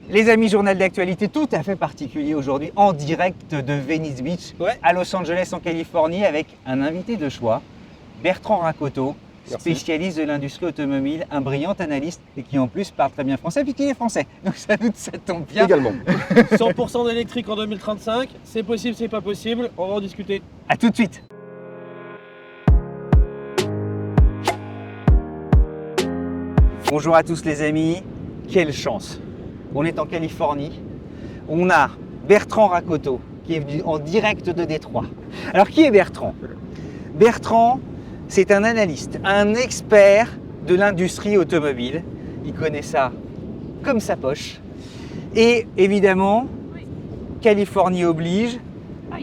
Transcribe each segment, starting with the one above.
Les amis, journal d'actualité tout à fait particulier aujourd'hui, en direct de Venice Beach, à Los Angeles en Californie, avec un invité de choix, Bertrand Rakoto, spécialiste de l'industrie automobile, un brillant analyste et qui en plus parle très bien français puisqu'il est français. Donc ça tombe bien. Également. 100% d'électrique en 2035, c'est possible, c'est pas possible, on va en discuter. À tout de suite. Bonjour à tous les amis, quelle chance! On est en Californie, on a Bertrand Rakoto qui est venu en direct de Détroit. Alors qui est Bertrand? Bertrand, c'est un analyste, un expert de l'industrie automobile. Il connaît ça comme sa poche. Et évidemment, Californie oblige,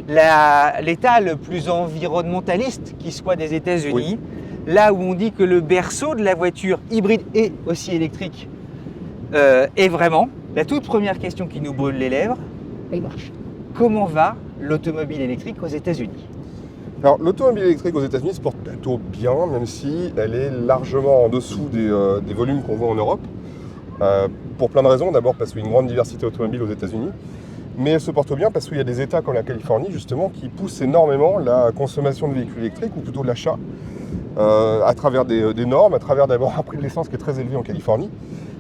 l'État le plus environnementaliste qui soit des États-Unis, là où on dit que le berceau de la voiture hybride et aussi électrique est vraiment la toute première question qui nous brûle les lèvres. Comment va l'automobile électrique aux États-Unis? Alors, l'automobile électrique aux États-Unis se porte plutôt bien, même si elle est largement en dessous des volumes qu'on voit en Europe. Pour plein de raisons. D'abord parce qu'il y a une grande diversité automobile aux États-Unis. Mais elle se porte bien parce qu'il y a des États comme la Californie, justement, qui poussent énormément la consommation de véhicules électriques, ou plutôt l'achat, à travers des normes, à travers d'abord un prix de l'essence qui est très élevé en Californie.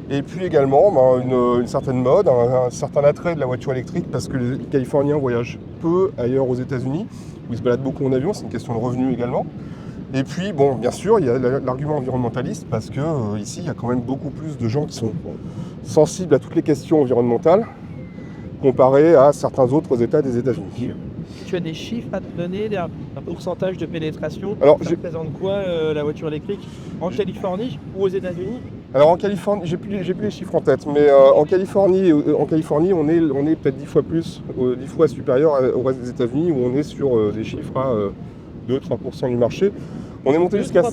Et puis également une certaine mode, un certain attrait de la voiture électrique parce que les Californiens voyagent peu ailleurs aux États-Unis, où ils se baladent beaucoup en avion, c'est une question de revenus également. Et puis, bon, bien sûr, il y a l'argument environnementaliste parce que ici, il y a quand même beaucoup plus de gens qui sont sensibles à toutes les questions environnementales comparé à certains autres États des États-Unis. Tu as des chiffres à te donner, un pourcentage de pénétration? Alors, ça représente quoi la voiture électrique en Californie ou aux États-Unis? Alors en Californie, j'ai plus les chiffres en tête, mais en Californie, on est peut-être 10 fois supérieur au reste des États-Unis, où on est sur des chiffres à 2-3% du marché. On est monté jusqu'à 3%.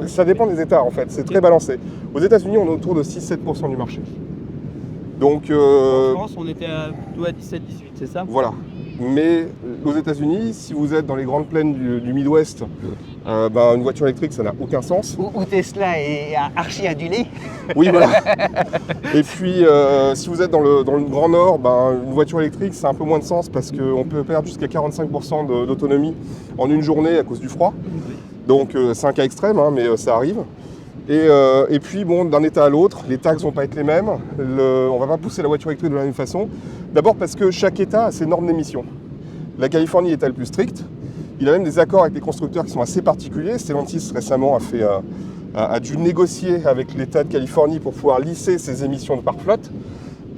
Ça dépend des États en fait, c'est très balancé. Aux États-Unis, on est autour de 6-7% du marché. Donc en France, on était plutôt à 17-18, c'est ça? Voilà. Mais aux États-Unis, si vous êtes dans les grandes plaines du Midwest, une voiture électrique, ça n'a aucun sens. Où Tesla est archi adulé. Oui, voilà. Et puis, si vous êtes dans le Grand Nord, une voiture électrique, c'est un peu moins de sens parce qu'on peut perdre jusqu'à 45% d'autonomie en une journée à cause du froid. Donc, c'est un cas extrême, mais ça arrive. Et puis, bon, d'un état à l'autre, les taxes vont pas être les mêmes. On va pas pousser la voiture électrique de la même façon. D'abord parce que chaque État a ses normes d'émission. La Californie est État le plus strict. Il a même des accords avec les constructeurs qui sont assez particuliers. Stellantis récemment a dû négocier avec l'État de Californie pour pouvoir lisser ses émissions de parc flotte.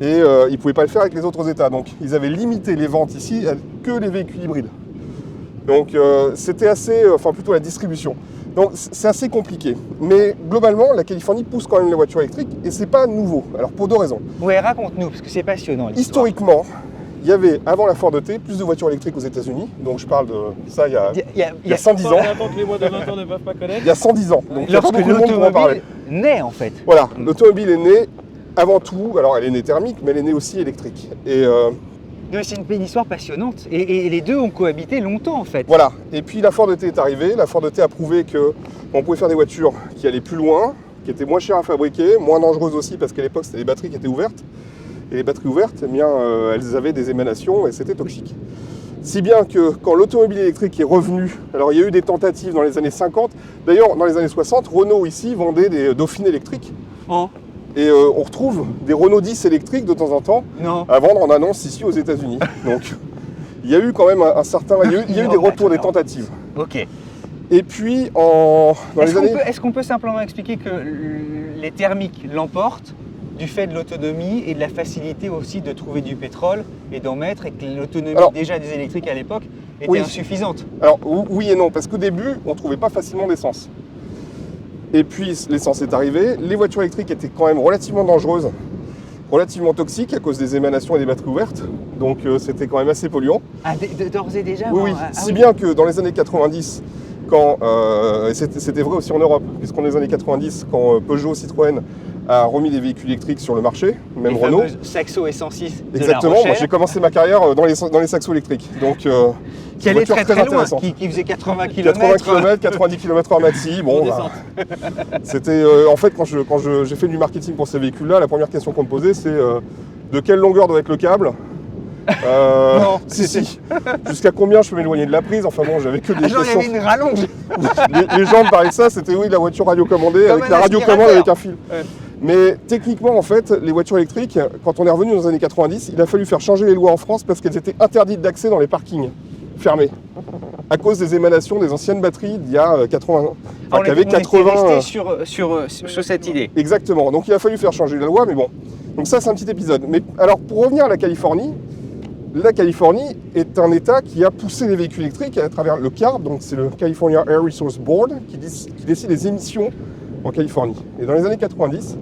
Et ils ne pouvaient pas le faire avec les autres États. Donc ils avaient limité les ventes ici à que les véhicules hybrides. Donc c'était plutôt la distribution. Donc c'est assez compliqué. Mais globalement, la Californie pousse quand même la voiture électrique et c'est pas nouveau. Alors pour deux raisons. Ouais, raconte-nous, parce que c'est passionnant. Historiquement, il y avait, avant la Ford T, plus de voitures électriques aux États-Unis. Donc je parle de ça il y a 110 ans. On attend que les moins de 20 ans ne peuvent pas connaître. Il y a 110 ans. Donc lorsque l'automobile naît en fait. Voilà, l'automobile est née avant tout, alors elle est née thermique, mais elle est née aussi électrique. Et c'est une histoire passionnante. Et les deux ont cohabité longtemps en fait. Voilà, et puis la Ford T est arrivée. La Ford T a prouvé qu'on pouvait faire des voitures qui allaient plus loin, qui étaient moins chères à fabriquer, moins dangereuses aussi, parce qu'à l'époque c'était les batteries qui étaient ouvertes. Et les batteries ouvertes, elles avaient des émanations et c'était toxique. Si bien que quand l'automobile électrique est revenue, alors il y a eu des tentatives dans les années 50, d'ailleurs dans les années 60, Renault ici vendait des Dauphine électriques. Et on retrouve des Renault 10 électriques de temps en temps à vendre en annonce ici aux États-Unis. Donc il y a eu quand même il y a eu des retours, des tentatives. Ok. Et puis Est-ce qu'on peut simplement expliquer que les thermiques l'emportent du fait de l'autonomie et de la facilité aussi de trouver du pétrole et d'en mettre, et que l'autonomie déjà des électriques à l'époque était insuffisante? Alors oui et non, parce qu'au début, on ne trouvait pas facilement d'essence. Et puis l'essence est arrivée, les voitures électriques étaient quand même relativement dangereuses, relativement toxiques à cause des émanations et des batteries ouvertes, donc c'était quand même assez polluant. Ah, d'ores et déjà? Oui, si bien que dans les années 90, c'était vrai aussi en Europe, puisqu'en les années 90, quand Peugeot, Citroën a remis des véhicules électriques sur le marché, même Les Renault. fameuses Saxo S106 de Exactement, La moi Rochelle, j'ai commencé ma carrière dans les saxos électriques. Donc, qui allait très très loin, intéressante. qui faisait 80 80 km. km, 90 km/h maxi. Bon, descente. c'était en fait quand j'ai fait du marketing pour ces véhicules-là, la première question qu'on me posait c'est de quelle longueur doit être le câble. Non, si. Jusqu'à combien je peux m'éloigner de la prise. Enfin bon, j'avais que des Genre, il y questions. avait une rallonge. Les gens me parlaient de ça, c'était oui la voiture radiocommandée Comme avec un la radiocommande aspirateur. avec un fil. Ouais. Mais techniquement en fait, les voitures électriques, quand on est revenu dans les années 90, il a fallu faire changer les lois en France parce qu'elles étaient interdites d'accès dans les parkings fermés. À cause des émanations des anciennes batteries d'il y a 80 ans. On qui avaient était 80. resté sur cette idée. Exactement. Donc il a fallu faire changer la loi, mais bon. Donc ça c'est un petit épisode. Mais alors pour revenir à la Californie est un État qui a poussé les véhicules électriques à travers le CARB, donc c'est le California Air Resources Board, qui décide des émissions en Californie. Et dans les années 90,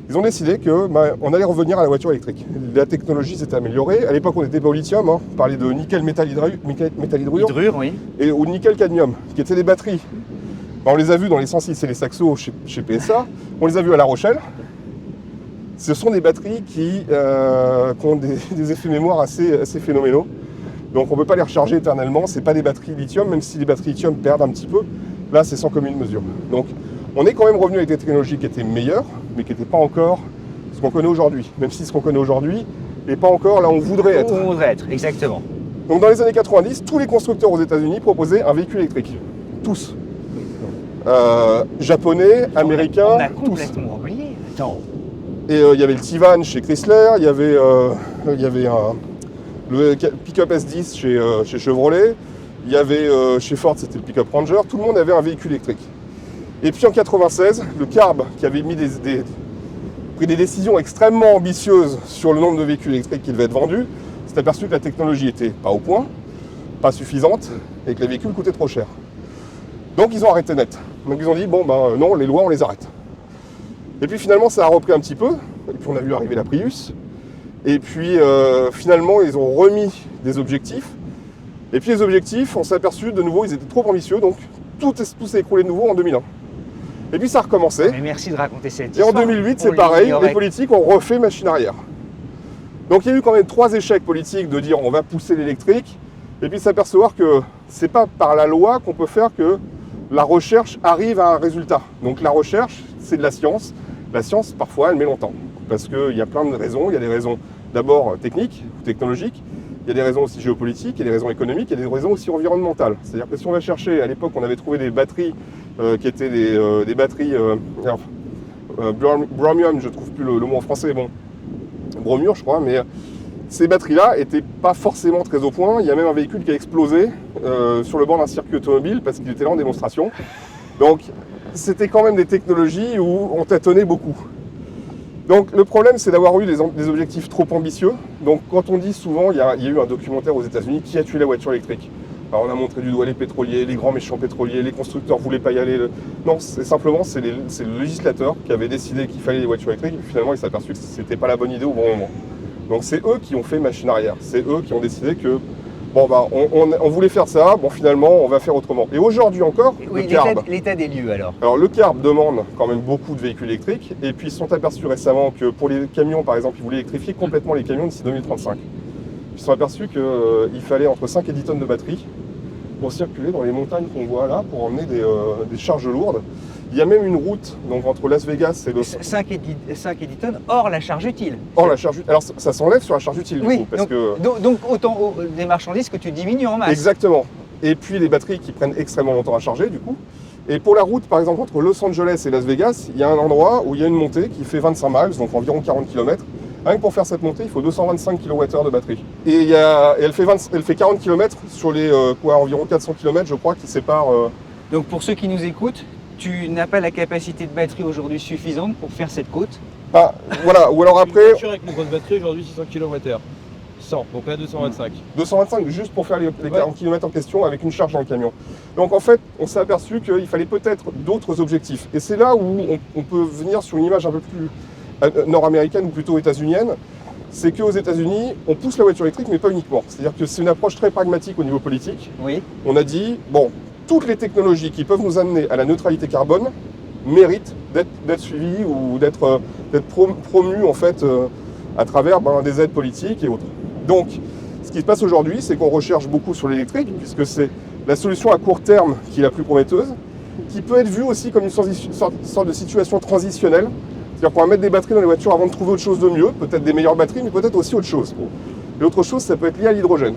ils ont décidé qu'on allait revenir à la voiture électrique. La technologie s'était améliorée. À l'époque, on n'était pas au lithium, on parlait de nickel métal hydrure Hydrure, oui. et au nickel cadmium, qui étaient des batteries. On les a vus dans les 106 et les Saxo chez PSA, on les a vus à La Rochelle. Ce sont des batteries qui ont des effets mémoire assez phénoménaux. Donc on ne peut pas les recharger éternellement, ce n'est pas des batteries lithium, même si les batteries lithium perdent un petit peu. Là, c'est sans commune mesure. Donc on est quand même revenu avec des technologies qui étaient meilleures, mais qui n'étaient pas encore ce qu'on connaît aujourd'hui. Même si ce qu'on connaît aujourd'hui n'est pas encore là où on voudrait être. Où on voudrait être, exactement. Donc dans les années 90, tous les constructeurs aux États-Unis proposaient un véhicule électrique. Tous. Japonais, américains, On a tous. complètement oublié. Attends. Et il y avait le Tivan chez Chrysler, il y avait le pick-up S10 chez Chevrolet, il y avait chez Ford, c'était le pick-up Ranger, tout le monde avait un véhicule électrique. Et puis en 96, le CARB, qui avait pris des décisions extrêmement ambitieuses sur le nombre de véhicules électriques qui devaient être vendus, s'est aperçu que la technologie n'était pas au point, pas suffisante, et que les véhicules coûtaient trop cher. Donc ils ont arrêté net. Donc ils ont dit, bon ben non, les lois on les arrête. Et puis finalement ça a repris un petit peu, et puis on a vu arriver la Prius, et puis finalement ils ont remis des objectifs, et puis les objectifs, on s'est aperçu de nouveau, ils étaient trop ambitieux, donc tout s'est écroulé de nouveau en 2001. Et puis ça a recommencé, Mais merci de raconter cette et en histoire. 2008 On c'est pareil, l'ignorait. les politiques ont refait machine arrière. Donc il y a eu quand même 3 échecs politiques de dire on va pousser l'électrique, et puis s'apercevoir que c'est pas par la loi qu'on peut faire que la recherche arrive à un résultat. Donc la recherche, c'est de la science. La science, parfois, elle met longtemps. Parce qu'il y a plein de raisons. Il y a des raisons d'abord techniques ou technologiques. Il y a des raisons aussi géopolitiques, il y a des raisons économiques, il y a des raisons aussi environnementales. C'est-à-dire que si on va chercher, à l'époque, on avait trouvé des batteries qui étaient des batteries bromium, je ne trouve plus le mot en français, bon, bromure, je crois, mais ces batteries-là n'étaient pas forcément très au point. Il y a même un véhicule qui a explosé sur le bord d'un circuit automobile parce qu'il était là en démonstration. Donc, c'était quand même des technologies où on tâtonnait beaucoup. Donc, le problème, c'est d'avoir eu des objectifs trop ambitieux. Donc, quand on dit souvent, il y a eu un documentaire aux États-Unis qui a tué la voiture électrique. Alors, on a montré du doigt les pétroliers, les grands méchants pétroliers, les constructeurs ne voulaient pas y aller. Non, c'est le législateur qui avait décidé qu'il fallait des voitures électriques. Et finalement, il s'est aperçu que ce n'était pas la bonne idée au bon moment. Donc, c'est eux qui ont fait machine arrière. C'est eux qui ont décidé que, bon, bah, on voulait faire ça, bon, finalement, on va faire autrement. Et aujourd'hui encore, Oui, le CARB. l'état des lieux alors. Alors, le CARB demande quand même beaucoup de véhicules électriques. Et puis, ils se sont aperçus récemment que pour les camions, par exemple, ils voulaient électrifier complètement les camions d'ici 2035. Ils se sont aperçus qu'il fallait entre 5 et 10 tonnes de batterie pour circuler dans les montagnes qu'on voit là, pour emmener des charges lourdes. Il y a même une route donc, entre Las Vegas et Los 5 et 10 tonnes hors la charge utile. Or, la charge utile. Alors, ça s'enlève sur la charge utile, du Oui, coup, parce que... donc autant des marchandises que tu diminues en masse. Exactement. Et puis, les batteries qui prennent extrêmement longtemps à charger, du coup. Et pour la route, par exemple, entre Los Angeles et Las Vegas, il y a un endroit où il y a une montée qui fait 25 miles, donc environ 40 km. Rien que pour faire cette montée, il faut 225 kWh de batterie. Et elle fait 40 km sur les environ 400 km, je crois, qui séparent... Donc pour ceux qui nous écoutent, tu n'as pas la capacité de batterie aujourd'hui suffisante pour faire cette côte. Ah, voilà, ou alors Une après, voiture avec une grosse batterie aujourd'hui 600 kWh. 100, donc là 225. 225 juste pour faire les 40 km en question avec une charge dans le camion. Donc en fait, on s'est aperçu qu'il fallait peut-être d'autres objectifs. Et c'est là où on peut venir sur une image un peu plus nord-américaine ou plutôt états-unienne. C'est qu'aux États-Unis, on pousse la voiture électrique, mais pas uniquement. C'est-à-dire que c'est une approche très pragmatique au niveau politique. Oui. On a dit, bon, toutes les technologies qui peuvent nous amener à la neutralité carbone, méritent d'être suivis ou d'être promus en fait à travers des aides politiques et autres. Donc, ce qui se passe aujourd'hui, c'est qu'on recherche beaucoup sur l'électrique, puisque c'est la solution à court terme qui est la plus prometteuse, qui peut être vue aussi comme une sorte de situation transitionnelle. C'est-à-dire qu'on va mettre des batteries dans les voitures avant de trouver autre chose de mieux, peut-être des meilleures batteries, mais peut-être aussi autre chose. Et autre chose, ça peut être lié à l'hydrogène.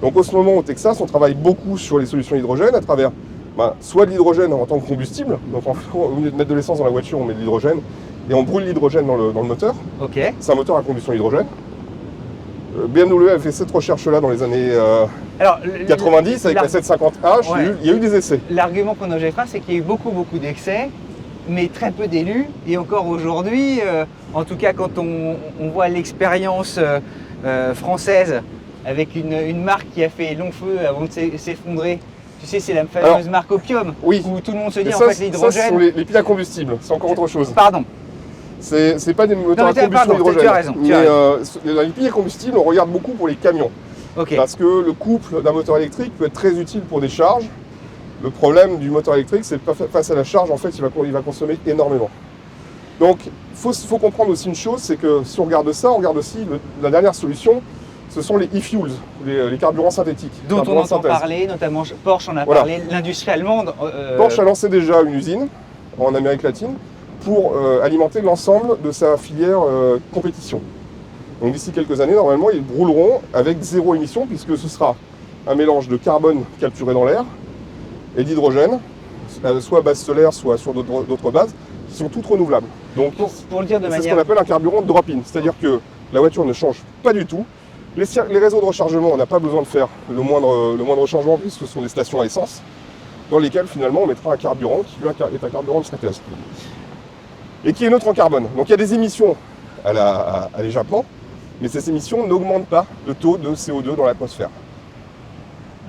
Donc, en ce moment, au Texas, on travaille beaucoup sur les solutions hydrogène à travers soit de l'hydrogène en tant que combustible. Donc, au lieu de mettre de l'essence dans la voiture, on met de l'hydrogène et on brûle l'hydrogène dans le moteur. Ok. C'est un moteur à combustion hydrogène. BMW a fait cette recherche-là dans les années 90 avec la 750H. Ouais. Il y a eu des essais. L'argument qu'on objectera, c'est qu'il y a eu beaucoup d'excès, mais très peu d'élus. Et encore aujourd'hui, en tout cas quand on voit l'expérience française avec une marque qui a fait long feu avant de s'effondrer. Tu sais, c'est la fameuse marque Opium, oui. où tout le monde se dit Mais en ça, fait l'hydrogène. ça, ce sont les piles à combustible, c'est encore autre chose. Pardon. C'est pas des moteurs à combustion pardon, hydrogène. tu as raison. Mais les piles à combustible, on regarde beaucoup pour les camions. Ok. Parce que le couple d'un moteur électrique peut être très utile pour des charges. Le problème du moteur électrique, c'est que face à la charge, en fait, il va consommer énormément. Donc, il faut comprendre aussi une chose, c'est que si on regarde ça, on regarde aussi la dernière solution, ce sont les e-fuels, les carburants synthétiques. Dont on entend parler, notamment Porsche en a parlé, l'industrie allemande. Porsche a lancé déjà une usine en Amérique latine pour alimenter l'ensemble de sa filière compétition. Donc d'ici quelques années, normalement, ils rouleront avec zéro émission, puisque ce sera un mélange de carbone capturé dans l'air et d'hydrogène, soit à base solaire, soit sur d'autres bases, qui sont toutes renouvelables. Donc, pour le dire de c'est manière... ce qu'on appelle un carburant drop-in, c'est-à-dire que la voiture ne change pas du tout. Les réseaux de rechargement, on n'a pas besoin de faire le moindre changement, puisque ce sont des stations à essence, dans lesquelles finalement on mettra un carburant qui lui est un carburant de synthèse, et qui est neutre en carbone. Donc il y a des émissions à l'échappement, mais ces émissions n'augmentent pas le taux de CO2 dans l'atmosphère.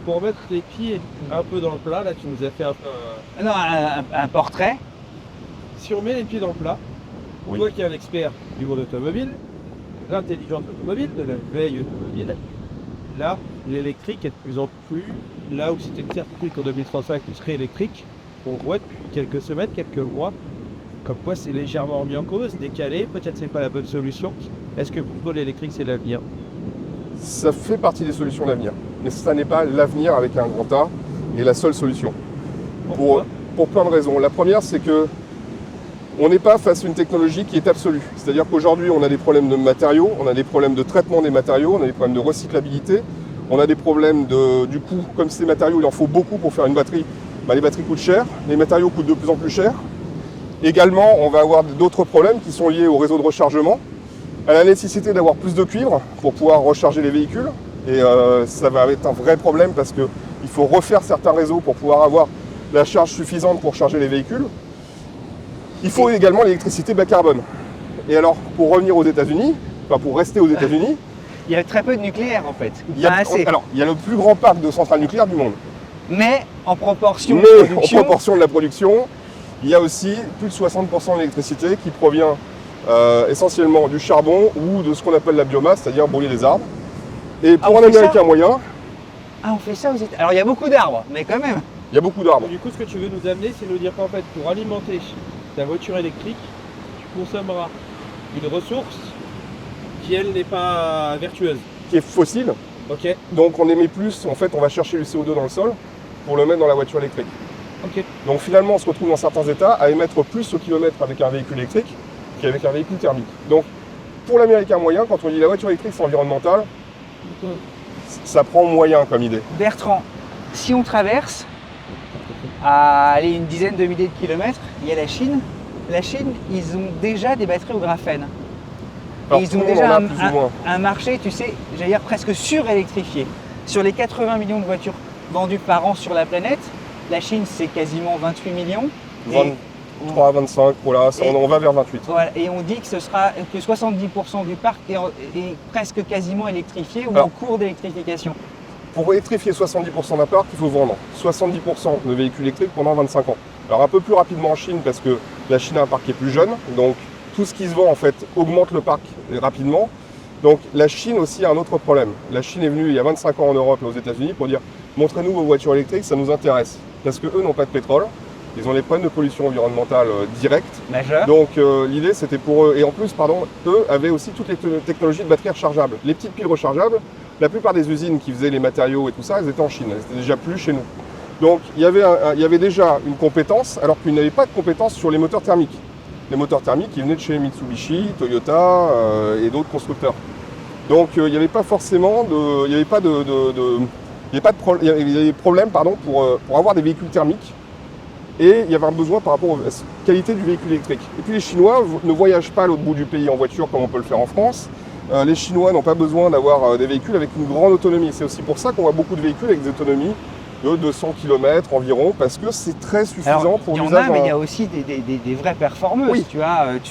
Pour mettre les pieds un peu dans le plat, là tu nous as fait un peu Non, un portrait. Si on met les pieds dans le plat, Oui. toi qui es un expert du monde automobile, l'intelligence automobile, de la veille automobile, là, l'électrique est de plus en plus, là où c'était certifié qu'en 2035 il serait électrique, on voit depuis quelques semaines, quelques mois, comme quoi c'est légèrement remis en cause, décalé, peut-être c'est pas la bonne solution. Est-ce que pour l'électrique c'est l'avenir? Ça fait partie des solutions d'avenir, mais ça n'est pas l'avenir avec un grand A et la seule solution. Pour plein de raisons. La première, c'est que on n'est pas face à une technologie qui est absolue. C'est-à-dire qu'aujourd'hui, on a des problèmes de matériaux, on a des problèmes de traitement des matériaux, on a des problèmes de recyclabilité, on a des problèmes du coût. Comme ces matériaux, il en faut beaucoup pour faire une batterie, les batteries coûtent cher, les matériaux coûtent de plus en plus cher. Également, on va avoir d'autres problèmes qui sont liés au réseau de rechargement, à la nécessité d'avoir plus de cuivre pour pouvoir recharger les véhicules. Et ça va être un vrai problème parce qu'il faut refaire certains réseaux pour pouvoir avoir la charge suffisante pour charger les véhicules. Il faut également l'électricité bas carbone. Et alors, pour revenir aux États-Unis, pour rester aux États-Unis, il y a très peu de nucléaire en fait. il y a le plus grand parc de centrales nucléaires du monde. Mais en proportion Mais de production, en proportion de la production, il y a aussi plus de 60% d'électricité qui provient essentiellement du charbon ou de ce qu'on appelle la biomasse, c'est-à-dire brûler des arbres. Et pour on un fait ça Américain moyen, on fait ça aux États-Unis. Alors il y a beaucoup d'arbres, mais quand même. il y a beaucoup d'arbres. Du coup, ce que tu veux nous amener, c'est nous dire qu'en fait, pour alimenter ta voiture électrique, tu consommeras une ressource qui, elle, n'est pas vertueuse. Qui est fossile. Ok. Donc on émet plus, en fait on va chercher le CO2 dans le sol pour le mettre dans la voiture électrique. Ok. Donc finalement on se retrouve dans certains états à émettre plus au kilomètre avec un véhicule électrique qu'avec un véhicule thermique. Donc pour l'américain moyen, quand on dit la voiture électrique c'est environnemental, ça prend moyen comme idée. Bertrand, si on traverse à aller une dizaine de milliers de kilomètres, il y a la Chine. La Chine, ils ont déjà des batteries au graphène. Alors, Et ils ont tout le monde déjà en a plus ou moins. un marché, tu sais, j'allais dire presque surélectrifié. Sur les 80 millions de voitures vendues par an sur la planète, la Chine c'est quasiment 28 millions. 23 à 25, voilà, on va vers 28. Voilà, et on dit que ce sera que 70% du parc est presque quasiment électrifié ou Alors, en cours d'électrification. Pour électrifier 70% d'un parc, il faut vendre 70% de véhicules électriques pendant 25 ans. Alors un peu plus rapidement en Chine parce que la Chine a un parc qui est plus jeune, donc tout ce qui se vend en fait augmente le parc rapidement. Donc la Chine aussi a un autre problème. La Chine est venue il y a 25 ans en Europe et aux États-Unis pour dire montrez-nous vos voitures électriques, ça nous intéresse. Parce qu'eux n'ont pas de pétrole, Ils ont des problèmes de pollution environnementale directe. Majeur. Donc l'idée c'était pour eux, et en plus eux avaient aussi toutes les technologies de batteries rechargeables. Les petites piles rechargeables, la plupart des usines qui faisaient les matériaux et tout ça, elles étaient en Chine, elles étaient déjà plus chez nous. Donc il y avait déjà une compétence, alors qu'ils n'avaient pas de compétence sur les moteurs thermiques. Les moteurs thermiques, ils venaient de chez Mitsubishi, Toyota et d'autres constructeurs. Donc il n'y avait pas forcément il y avait des problèmes pour avoir des véhicules thermiques. Et il y avait un besoin par rapport à la qualité du véhicule électrique. Et puis les Chinois ne voyagent pas à l'autre bout du pays en voiture comme on peut le faire en France. Les Chinois n'ont pas besoin d'avoir des véhicules avec une grande autonomie. C'est aussi pour ça qu'on voit beaucoup de véhicules avec des autonomies de 200 km environ, parce que c'est très suffisant pour l'usage. Il y en a, mais il y a aussi des vraies performeuses. Oui. Tu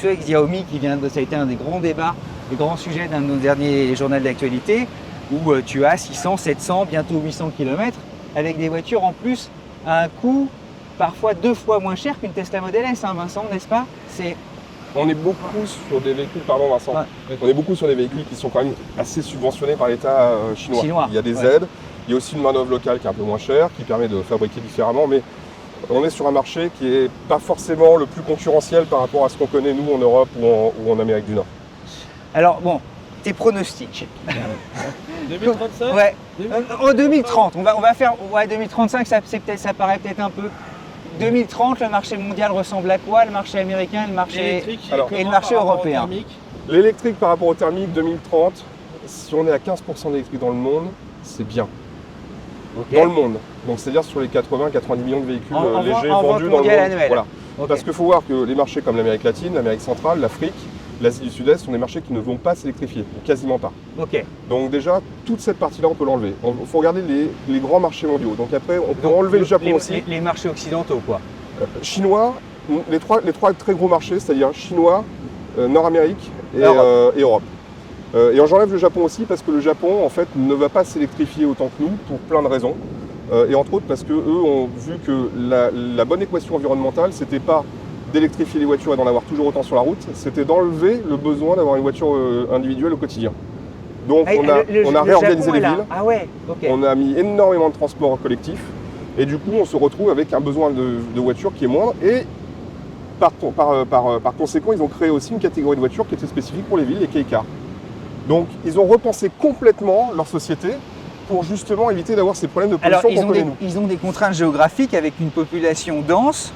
sais que Xiaomi, ça a été un des grands débats, des grands sujets d'un de nos derniers journaux d'actualité, où tu as 600, 700, bientôt 800 km, avec des voitures en plus à un coût parfois 2 fois moins cher qu'une Tesla Model S, hein, Vincent, n'est-ce pas? On est beaucoup sur des véhicules, pardon Vincent, on est beaucoup sur des véhicules qui sont quand même assez subventionnés par l'État chinois. Il y a des aides, il y a aussi une main-d'œuvre locale qui est un peu moins chère, qui permet de fabriquer différemment, mais on est sur un marché qui n'est pas forcément le plus concurrentiel par rapport à ce qu'on connaît nous en Europe ou en Amérique du Nord. Alors bon, tes pronostics. 2035 Ouais. En 2030, on va faire. Ouais, 2035, ça paraît peut-être un peu. 2030, le marché mondial ressemble à quoi? Le marché américain, le marché et le marché européen. L'électrique par rapport au thermique 2030, si on est à 15% d'électrique dans le monde, c'est bien. Dans le monde. Donc c'est-à-dire sur les 80-90 millions de véhicules légers vendus dans le monde. Annuel. Voilà. Parce qu'il faut voir que les marchés comme l'Amérique latine, l'Amérique centrale, l'Afrique, l'Asie du Sud-Est sont des marchés qui ne vont pas s'électrifier, ou quasiment pas. Donc déjà, toute cette partie-là, on peut l'enlever. Il faut regarder les grands marchés mondiaux. Donc après, on peut enlever le Japon aussi. Les marchés occidentaux, quoi. Chinois, les trois très gros marchés, c'est-à-dire Chinois, Nord-Amérique et Europe. Et j'enlève le Japon aussi parce que le Japon, en fait, ne va pas s'électrifier autant que nous pour plein de raisons. Et entre autres parce qu'eux ont vu que la bonne équation environnementale, c'était pas d'électrifier les voitures et d'en avoir toujours autant sur la route, c'était d'enlever le besoin d'avoir une voiture individuelle au quotidien. Donc on a réorganisé les villes, on a mis énormément de transports collectifs et du coup on se retrouve avec un besoin de voitures qui est moindre et par conséquent ils ont créé aussi une catégorie de voitures qui était spécifique pour les villes, les Kei-Car. Donc ils ont repensé complètement leur société pour justement éviter d'avoir ces problèmes de pollution qu'on connaît nous. Ils ont des contraintes géographiques avec une population dense.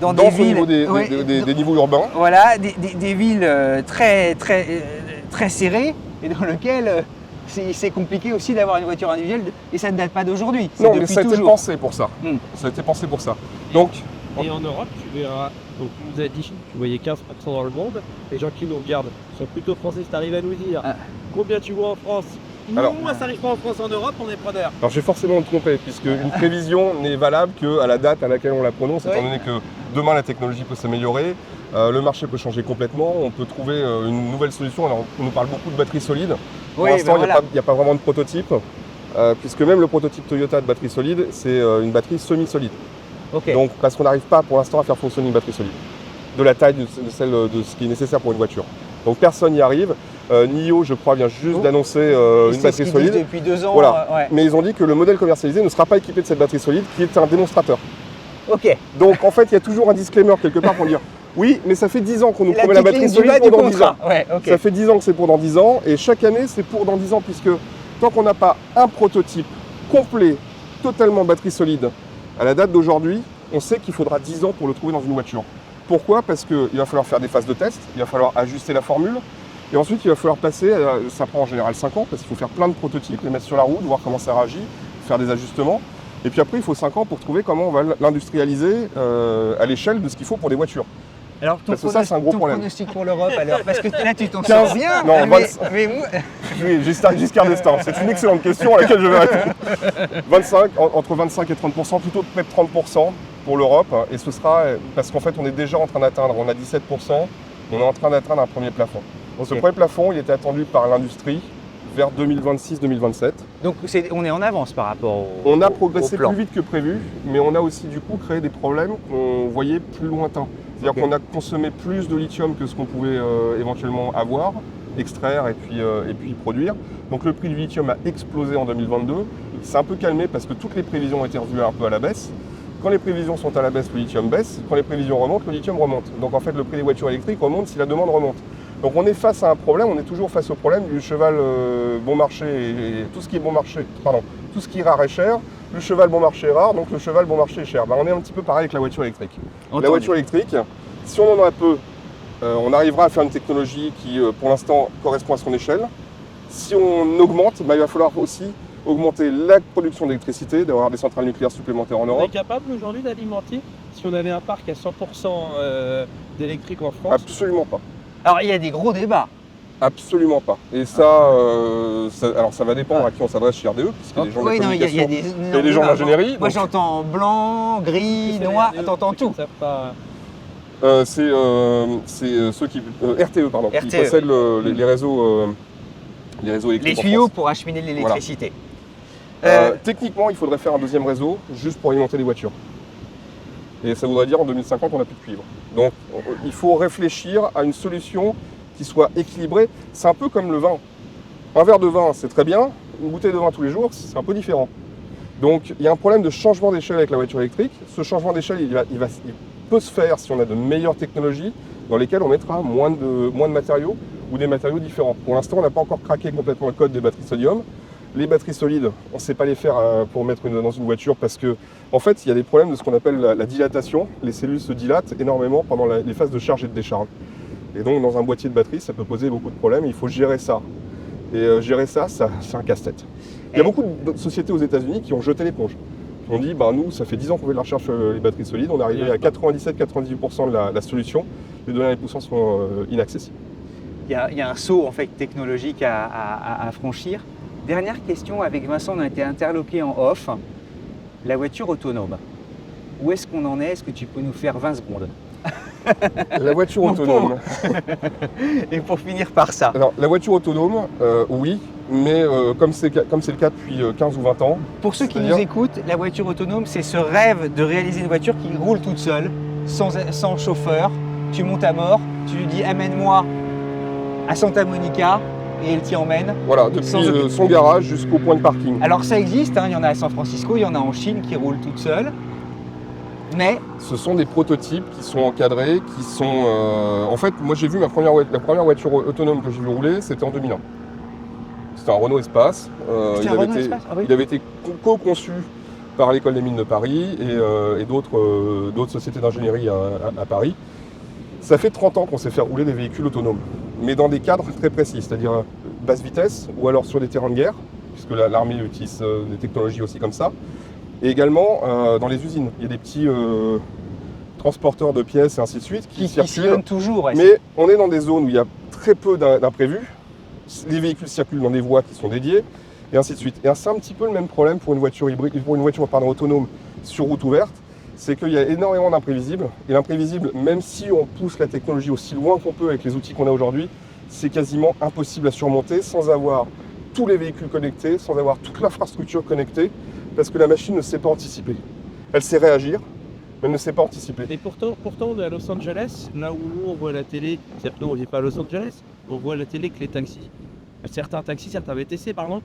Dans des villes, au niveau des niveaux urbains. Voilà, des villes très serrées et dans lesquelles c'est compliqué aussi d'avoir une voiture individuelle et ça ne date pas d'aujourd'hui. Non, mais ça a été pensé pour ça. Ça a été pensé pour ça. Donc, et en Europe, tu verras, donc tu nous as dit, tu voyais 15% dans le monde, les gens qui nous regardent sont plutôt français, tu arrives à nous dire combien tu vois en France. Alors, moi, ça n'arrive pas en France, en Europe, on est preneur. Alors, je vais forcément me tromper, puisque une prévision n'est valable qu'à la date à laquelle on la prononce, étant donné que demain la technologie peut s'améliorer, le marché peut changer complètement, on peut trouver une nouvelle solution. Alors, on nous parle beaucoup de batteries solides. Pour l'instant, il n'y a pas vraiment de prototype, puisque même le prototype Toyota de batterie solide, c'est une batterie semi-solide. Donc, parce qu'on n'arrive pas pour l'instant à faire fonctionner une batterie solide, de la taille de ce qui est nécessaire pour une voiture. Donc, personne n'y arrive. NIO, je crois, vient juste d'annoncer une batterie solide. Depuis 2 ans. Voilà. Mais ils ont dit que le modèle commercialisé ne sera pas équipé de cette batterie solide, qui est un démonstrateur. Donc en fait, il y a toujours un disclaimer quelque part pour dire oui, mais ça fait 10 ans qu'on nous promet la batterie solide pour dans 10 ans. Ça fait 10 ans que c'est pour dans 10 ans, et chaque année, c'est pour dans 10 ans, puisque tant qu'on n'a pas un prototype complet, totalement batterie solide, à la date d'aujourd'hui, on sait qu'il faudra 10 ans pour le trouver dans une voiture. Pourquoi? Parce qu'il va falloir faire des phases de test, il va falloir ajuster la formule. Et ensuite, il va falloir passer, ça prend en général 5 ans, parce qu'il faut faire plein de prototypes, les mettre sur la route, voir comment ça réagit, faire des ajustements. Et puis après, il faut 5 ans pour trouver comment on va l'industrialiser à l'échelle de ce qu'il faut pour des voitures. Alors, parce que ça, c'est un gros problème. Pronostic pour l'Europe, alors, parce que là, tu t'en sors bien. Non, oui, Giscard d'Estaing, c'est une excellente question à laquelle je vais répondre. Entre 25 et 30%, plutôt près de 30% pour l'Europe. Et ce sera parce qu'en fait, on est déjà en train d'atteindre, on a 17%, on est en train d'atteindre un premier plafond. Ce premier plafond, il était attendu par l'industrie vers 2026-2027. Donc on est en avance par rapport On a progressé plus vite que prévu, mais on a aussi du coup créé des problèmes qu'on voyait plus lointains. C'est-à-dire qu'on a consommé plus de lithium que ce qu'on pouvait éventuellement avoir, extraire et puis produire. Donc le prix du lithium a explosé en 2022. Il s'est un peu calmé parce que toutes les prévisions ont été revues un peu à la baisse. Quand les prévisions sont à la baisse, le lithium baisse. Quand les prévisions remontent, le lithium remonte. Donc en fait, le prix des voitures électriques remonte si la demande remonte. Donc on est face à un problème, on est toujours face au problème du cheval bon marché et tout ce qui est bon marché, tout ce qui est rare est cher. Le cheval bon marché est rare, donc le cheval bon marché est cher. On est un petit peu pareil avec la voiture électrique. Entendu. La voiture électrique, si on en a peu, on arrivera à faire une technologie qui, pour l'instant, correspond à son échelle. Si on augmente, il va falloir aussi augmenter la production d'électricité, d'avoir des centrales nucléaires supplémentaires en On est Europe. capable aujourd'hui d'alimenter, si on avait un parc à 100% d'électrique en France? Absolument pas. Alors il y a des gros débats. Absolument pas. Et ça, alors ça va dépendre à qui on s'adresse chez RDE, puisqu'il y a des gens de la Oui, non, il y a communication des et des gens débats. d'ingénierie. Moi donc, j'entends blanc, gris, noir, t'entends tout. c'est ceux qui RTE, pardon, qui RTE. possèdent les réseaux électriques. Les en tuyaux France. pour acheminer l'électricité. Techniquement, il faudrait faire un deuxième réseau juste pour alimenter les voitures. Et ça voudrait dire en 2050, on n'a plus de cuivre. Donc il faut réfléchir à une solution qui soit équilibrée. C'est un peu comme le vin. Un verre de vin, c'est très bien. Une bouteille de vin tous les jours, c'est un peu différent. Donc il y a un problème de changement d'échelle avec la voiture électrique. Ce changement d'échelle, il peut se faire si on a de meilleures technologies dans lesquelles on mettra moins de matériaux ou des matériaux différents. Pour l'instant, on n'a pas encore craqué complètement le code des batteries sodium. Les batteries solides, on ne sait pas les faire pour mettre dans une voiture parce que, en fait, il y a des problèmes de ce qu'on appelle la dilatation. Les cellules se dilatent énormément pendant les phases de charge et de décharge. Et donc, dans un boîtier de batterie, ça peut poser beaucoup de problèmes. Il faut gérer ça. Et gérer ça, c'est un casse-tête. Il y a beaucoup de sociétés aux États-Unis qui ont jeté l'éponge. Qui ont dit, nous, ça fait 10 ans qu'on fait de la recherche sur les batteries solides. On est arrivé à 97-98% de la solution. Les données puissants sont inaccessibles. Il y a un saut en fait technologique à franchir. Dernière question, avec Vincent, on a été interloqué en off. La voiture autonome, où est-ce qu'on en est? Est-ce que tu peux nous faire 20 secondes? La voiture autonome. Et pour finir par ça. Alors, la voiture autonome, oui, mais comme c'est le cas depuis 15 ou 20 ans. Pour ceux qui nous écoutent, la voiture autonome, c'est ce rêve de réaliser une voiture qui roule toute seule, sans chauffeur. Tu montes à bord, tu lui dis amène-moi à Santa Monica et elle t'y emmène. Voilà, depuis son garage jusqu'au point de parking. Alors ça existe, il y en a à San Francisco, il y en a en Chine qui roulent toutes seules. Mais ce sont des prototypes qui sont encadrés, qui sont... En fait, moi j'ai vu la première voiture autonome que j'ai vu rouler, c'était en 2001. C'était un Renault Espace. Il avait été co-conçu par l'École des Mines de Paris et d'autres sociétés d'ingénierie à Paris. Ça fait 30 ans qu'on sait faire rouler des véhicules autonomes, mais dans des cadres très précis, c'est-à-dire basse vitesse ou alors sur des terrains de guerre, puisque l'armée utilise des technologies aussi comme ça. Et également dans les usines, il y a des petits transporteurs de pièces et ainsi de suite qui circulent toujours. Ouais, mais on est dans des zones où il y a très peu d'imprévus. Les véhicules circulent dans des voies qui sont dédiées et ainsi de suite. Et c'est un petit peu le même problème pour une voiture autonome sur route ouverte, c'est qu'il y a énormément d'imprévisibles. Et l'imprévisible, même si on pousse la technologie aussi loin qu'on peut avec les outils qu'on a aujourd'hui, c'est quasiment impossible à surmonter sans avoir tous les véhicules connectés, sans avoir toute l'infrastructure connectée, parce que la machine ne sait pas anticiper. Elle sait réagir, mais elle ne sait pas anticiper. Et pourtant, on est à Los Angeles, là où nous on voit la télé, certes nous on n'est pas à Los Angeles, on voit à la télé que les taxis, certains VTC pardon,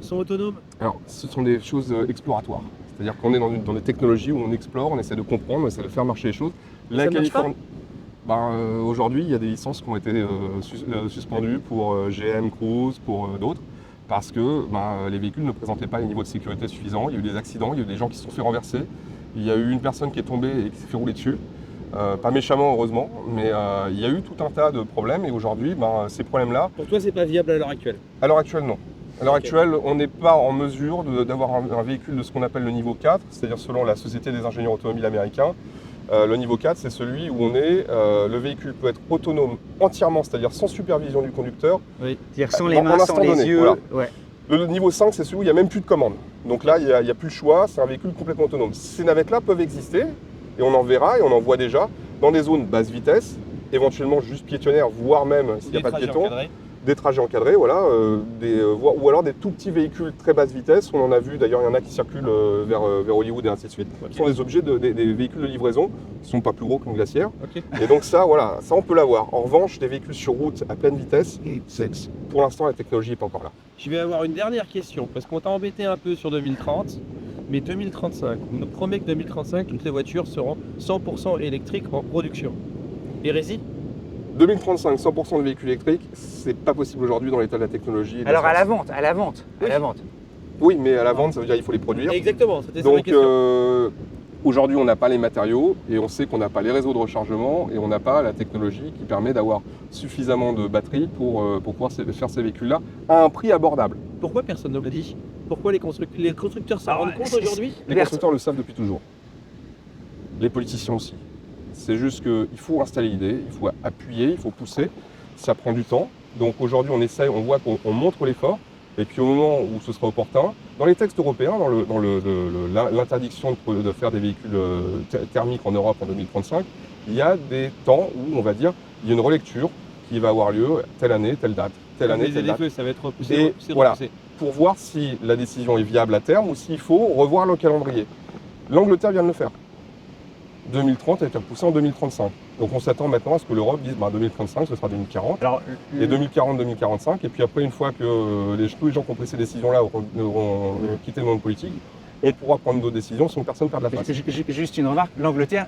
sont autonomes. Alors, ce sont des choses exploratoires. C'est-à-dire qu'on est dans des technologies où on explore, on essaie de comprendre, on essaie de faire marcher les choses. La Californie, aujourd'hui, il y a des licences qui ont été suspendues pour GM, Cruise, pour d'autres, parce que les véhicules ne présentaient pas les niveaux de sécurité suffisants. Il y a eu des accidents, il y a eu des gens qui se sont fait renverser. Il y a eu une personne qui est tombée et qui s'est fait rouler dessus. Pas méchamment, heureusement, mais il y a eu tout un tas de problèmes. Et aujourd'hui, ces problèmes-là... Pour toi, c'est pas viable à l'heure actuelle? À l'heure actuelle, non. À l'heure actuelle, on n'est pas en mesure d'avoir un véhicule de ce qu'on appelle le niveau 4, c'est-à-dire selon la Société des ingénieurs automobiles américains. Le niveau 4, c'est celui où le véhicule peut être autonome entièrement, c'est-à-dire sans supervision du conducteur. Oui. C'est-à-dire sans les mains, sans les yeux. Voilà. Ouais. Le niveau 5, c'est celui où il n'y a même plus de commande. Donc là, il n'y a plus le choix, c'est un véhicule complètement autonome. Ces navettes-là peuvent exister, et on en verra, et on en voit déjà, dans des zones basse vitesse, éventuellement juste piétonnières, voire même s'il n'y a pas de piétons. Des trajets encadrés, voilà, ou alors des tout petits véhicules très basse vitesse. On en a vu, d'ailleurs, il y en a qui circulent vers Hollywood et ainsi de suite. Ce sont des objets, des véhicules de livraison qui ne sont pas plus gros qu'une glacière. Okay. Et donc ça, voilà, ça on peut l'avoir. En revanche, des véhicules sur route à pleine vitesse, pour l'instant, la technologie n'est pas encore là. Je vais avoir une dernière question, parce qu'on t'a embêté un peu sur 2030. Mais 2035, on nous promet que 2035, toutes les voitures seront 100% électriques en production. Hérésie? 2035, 100% de véhicules électriques, c'est pas possible aujourd'hui dans l'état de la technologie. et de la Alors à science. la vente, Oui. Oui, mais à la vente, ça veut dire qu'il faut les produire. Exactement, c'était ça ma Donc question. aujourd'hui, on n'a pas les matériaux et on sait qu'on n'a pas les réseaux de rechargement et on n'a pas la technologie qui permet d'avoir suffisamment de batteries pour pouvoir faire ces véhicules-là à un prix abordable. Pourquoi personne ne l'a dit? Pourquoi les constructeurs s'en Alors, rendent compte c'est- aujourd'hui? Les constructeurs le savent depuis toujours. Les politiciens aussi. C'est juste qu'il faut installer l'idée, il faut appuyer, il faut pousser. Ça prend du temps. Donc aujourd'hui, on essaye, on voit qu'on montre l'effort. Et puis au moment où ce sera opportun, dans les textes européens, dans l'interdiction de faire des véhicules thermiques en Europe en 2035, il y a des temps où on va dire il y a une relecture qui va avoir lieu telle année, telle date, telle année, telle date, ça va être repoussé. Et voilà. pour voir si la décision est viable à terme ou s'il faut revoir le calendrier. L'Angleterre vient de le faire. 2030 a été repoussé en 2035. Donc on s'attend maintenant à ce que l'Europe dise 2035, ce sera 2040. Alors, Et 2040-2045, et puis après, une fois que tous les gens qui ont pris ces décisions-là auront quitté le monde politique, on pourra prendre d'autres décisions sans que personne perde la face. juste une remarque, l'Angleterre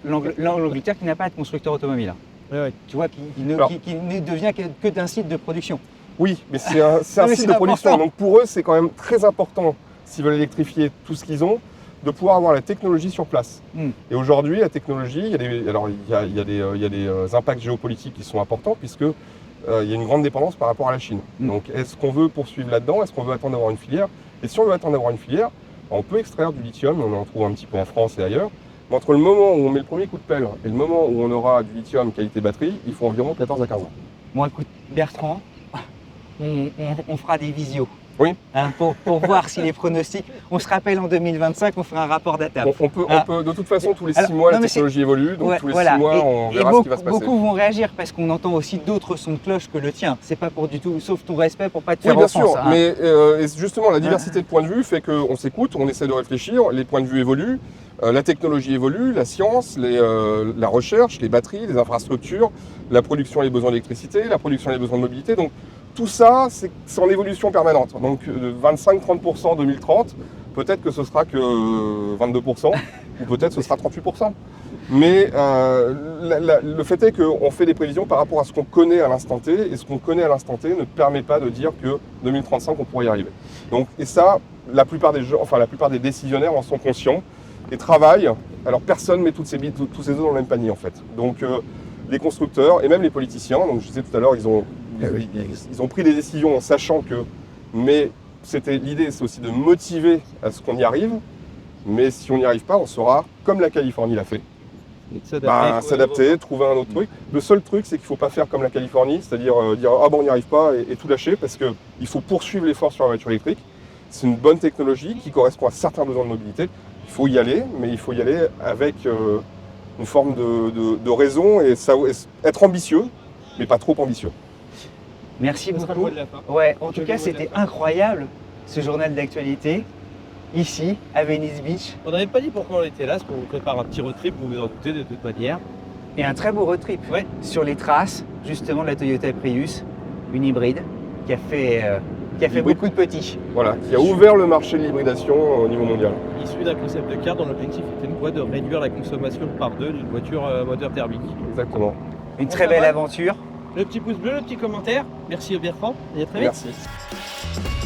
qui n'a pas de constructeur automobile. Ouais. Tu vois, qui ne devient que d'un site de production. Oui, mais c'est un Non, mais site c'est de production, important. donc pour eux, c'est quand même très important, s'ils veulent électrifier tout ce qu'ils ont, de pouvoir avoir la technologie sur place. Et aujourd'hui, la technologie, il y a des impacts géopolitiques qui sont importants, puisque il y a une grande dépendance par rapport à la Chine. Donc est-ce qu'on veut poursuivre là-dedans? Est-ce qu'on veut attendre d'avoir une filière? Et si on veut attendre d'avoir une filière, on peut extraire du lithium, on en trouve un petit peu en France et ailleurs. Mais entre le moment où on met le premier coup de pelle et le moment où on aura du lithium qualité batterie, il faut environ 14 à 15 ans. Bon, écoute, Bertrand, on fera des visios. Oui. Hein, pour voir si les pronostics. On se rappelle en 2025, on fera un rapport d'attaque. On peut, de toute façon, tous les 6 Alors, mois, non, la mais technologie évolue, donc Ouais, tous les voilà. 6 mois, Et- on et verra ce qui va se passer. Beaucoup vont réagir parce qu'on entend aussi d'autres sons de cloche que le tien. C'est pas pour du tout, sauf ton respect pour pas te Oui, faire bien offense, sûr, hein. mais et justement, la diversité de points de vue fait qu'on s'écoute, on essaie de réfléchir, les points de vue évoluent, la technologie évolue, la science, la recherche, les batteries, les infrastructures, la production et les besoins d'électricité, la production et les besoins de mobilité. Donc tout ça, c'est en évolution permanente. Donc 25-30% en 2030, peut-être que ce sera que 22%, ou peut-être ce sera 38%. Mais le fait est qu'on fait des prévisions par rapport à ce qu'on connaît à l'instant T, et ce qu'on connaît à l'instant T ne permet pas de dire que 2035, on pourrait y arriver. Donc, et ça, la plupart des décisionnaires en sont conscients et travaillent. Alors personne ne met tous ses œufs dans le même panier en fait. Donc les constructeurs et même les politiciens, donc je disais tout à l'heure, ils ont pris des décisions en sachant que, mais l'idée c'est aussi de motiver à ce qu'on y arrive, mais si on n'y arrive pas, on saura, comme la Californie l'a fait, s'adapter, trouver un autre truc. Le seul truc, c'est qu'il ne faut pas faire comme la Californie, c'est-à-dire dire ah bon on n'y arrive pas et tout lâcher, parce qu'il faut poursuivre l'effort sur la voiture électrique. C'est une bonne technologie qui correspond à certains besoins de mobilité. Il faut y aller, mais il faut y aller avec une forme de raison et être ambitieux, mais pas trop ambitieux. Merci Ça sera le beaucoup. mot de la fin. Ouais, en tout Le cas, mot de la c'était fin. incroyable ce journal d'actualité, ici, à Venice Beach. On n'avait pas dit pourquoi on était là, parce qu'on vous prépare un petit road trip, vous vous en doutez de toute manière. Et un très beau road trip Ouais. sur les traces, justement, de la Toyota Prius, une hybride, qui a fait beaucoup de petits. Voilà, qui a ouvert le marché de l'hybridation au niveau mondial. Issu d'un concept de car dont l'objectif était de réduire la consommation par 2 d'une voiture moteur thermique. Exactement. Une Bon, très ça belle va. aventure. Le petit pouce bleu, le petit commentaire. Merci Bertrand et à très vite. Merci.